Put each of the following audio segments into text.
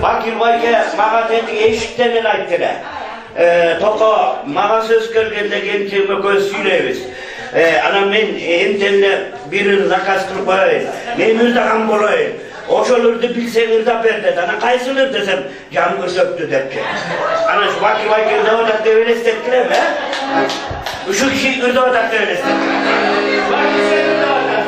Bakir Bayke mağa dedi eşitten ayttılar. Toko mağa söz kelgende gençime göz süyleybiz. Anam men entenle birini zakas kılıp koyayım. Men müzdağım bolayım. Oşolurdu bilseniz de berdi. Ana kaysılır desem canımı söktü depçe. Ana şu Bakir Bayke ırda odakta öyle istettiler mi? Şu kişi ırda odakta öyle istettiler. Bakir sen ırda odakta.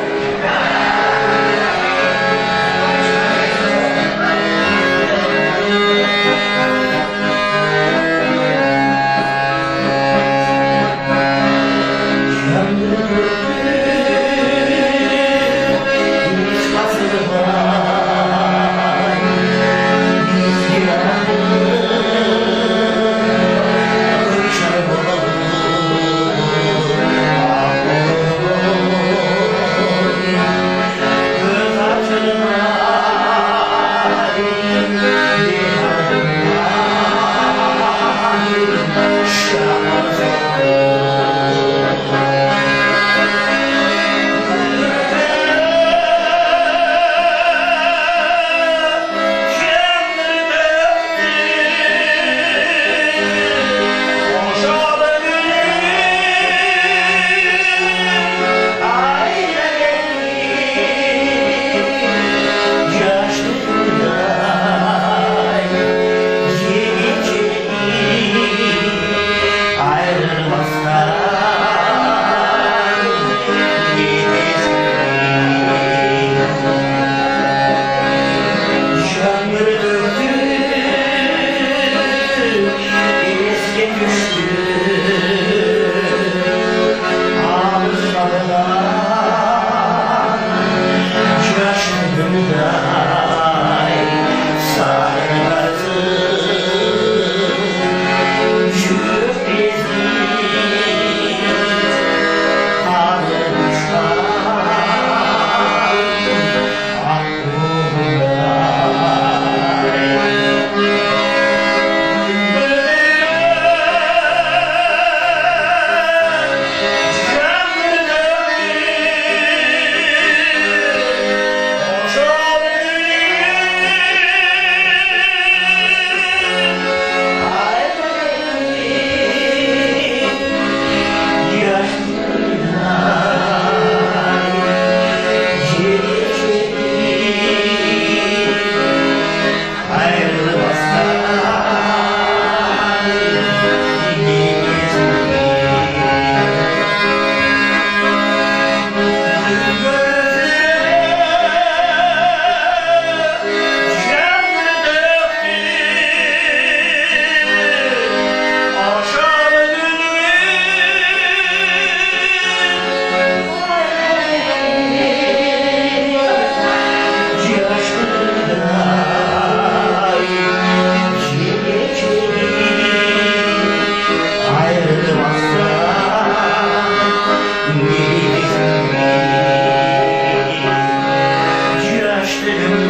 Yaşlı